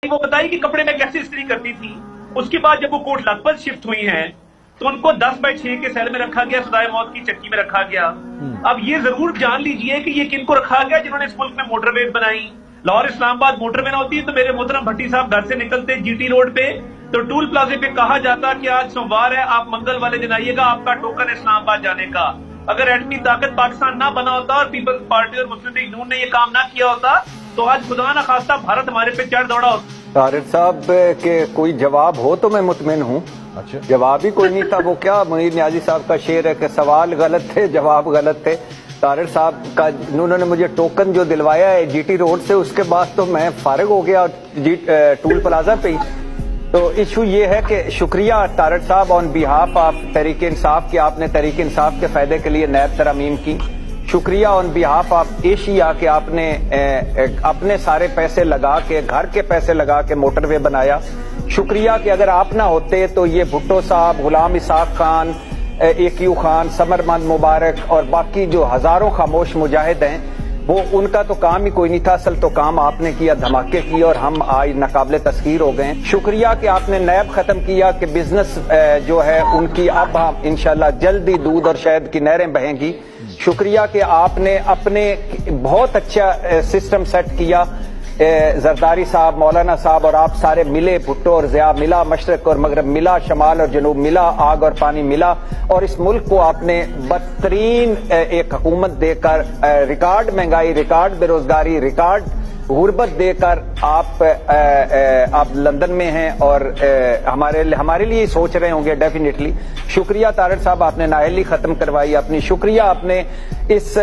وہ بتائی کہ کپڑے میں کیسے استری کرتی تھی۔ اس کے بعد جب وہ کوٹ لکھپت شفٹ ہوئی ہیں تو ان کو 10/6 کے سیل میں رکھا گیا، سزائے موت کی چکی میں رکھا گیا۔ اب یہ ضرور جان لیجئے کہ یہ کن کو رکھا گیا، جنہوں نے اس ملک میں موٹر وے بنائی۔ لاہور اسلام آباد موٹر وے نہ ہوتی تو میرے محترم بھٹی صاحب گھر سے نکلتے جی ٹی روڈ پہ تو ٹول پلازے پہ کہا جاتا کہ آج سوموار ہے، آپ منگل والے دن آئیے گا، آپ کا ٹوکن اسلام آباد جانے کا۔ اگر ایٹمی طاقت پاکستان نہ بنا ہوتا اور پیپلز پارٹی اور مسلم لیگ نون نے یہ کام نہ کیا ہوتا تو آج خدا نہ خواستہ بھارت ہمارے پہ چڑھ دوڑا ہوتا۔ طارق صاحب کے کوئی جواب ہو تو میں مطمئن ہوں۔ اچھا، جواب ہی کوئی نہیں تھا۔ وہ کیا منیر نیازی صاحب کا شعر ہے کہ سوال غلط تھے، جواب غلط تھے۔ طارق صاحب کا انہوں نے مجھے ٹوکن جو دلوایا ہے جی ٹی روڈ سے، اس کے بعد تو میں فارغ ہو گیا ٹول پلازا پہ ہی۔ تو ایشو یہ ہے کہ شکریہ طارق صاحب آن بیہاف آف تحریک انصاف کہ آپ نے تحریک انصاف کے فائدے کے لیے نیب ترامیم کی۔ شکریہ آن بیہاف آف ایشیا کہ آپ نے اپنے سارے پیسے لگا کے، گھر کے پیسے لگا کے موٹر وے بنایا۔ شکریہ کہ اگر آپ نہ ہوتے تو یہ بھٹو صاحب، غلام اسحاق خان، ایکیو خان، سمرمند مبارک اور باقی جو ہزاروں خاموش مجاہد ہیں، وہ ان کا تو کام ہی کوئی نہیں تھا۔ اصل تو کام آپ نے کیا، دھماکے کیے اور ہم آج ناقابل تذکیر ہو گئے۔ شکریہ کہ آپ نے نیب ختم کیا کہ بزنس جو ہے ان کی اب ہم انشاءاللہ جلدی دودھ اور شہد کی نہریں بہیں گی۔ شکریہ کہ آپ نے اپنے بہت اچھا سسٹم سیٹ کیا۔ زرداری صاحب، مولانا صاحب اور آپ سارے ملے، بھٹو اور ضیاء ملا، مشرق اور مغرب ملا، شمال اور جنوب ملا، آگ اور پانی ملا، اور اس ملک کو آپ نے بدترین ایک حکومت دے کر، ریکارڈ مہنگائی، ریکارڈ بے روزگاری، ریکارڈ غربت دے کر آپ لندن میں ہیں اور ہمارے لیے سوچ رہے ہوں گے ڈیفینیٹلی۔ شکریہ طارق صاحب، آپ نے نااہلی ختم کروائی اپنی۔ شکریہ آپ نے اس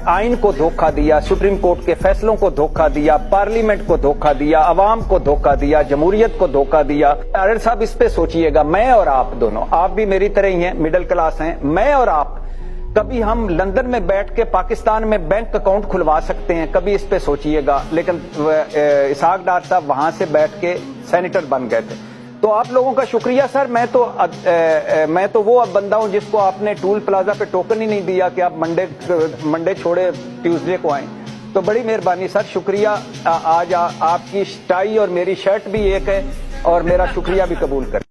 آئین کو دھوکہ دیا، سپریم کورٹ کے فیصلوں کو دھوکہ دیا، پارلیمنٹ کو دھوکہ دیا، عوام کو دھوکہ دیا، جمہوریت کو دھوکہ دیا۔ طارق صاحب اس پہ سوچئے گا، میں اور آپ دونوں، آپ بھی میری طرح ہی ہیں، مڈل کلاس ہیں، میں اور آپ کبھی ہم لندن میں بیٹھ کے پاکستان میں بینک اکاؤنٹ کھلوا سکتے ہیں، کبھی اس پہ سوچئے گا، لیکن اسحاق ڈار صاحب وہاں سے بیٹھ کے سینیٹر بن گئے تھے۔ تو آپ لوگوں کا شکریہ سر۔ میں تو وہ اب بندہ ہوں جس کو آپ نے ٹول پلازا پہ ٹوکن ہی نہیں دیا کہ آپ منڈے چھوڑے ٹیوزڈے کو آئیں، تو بڑی مہربانی سر، شکریہ۔ آج آپ کی ٹائی اور میری شرٹ بھی ایک ہے اور میرا شکریہ بھی قبول کریں۔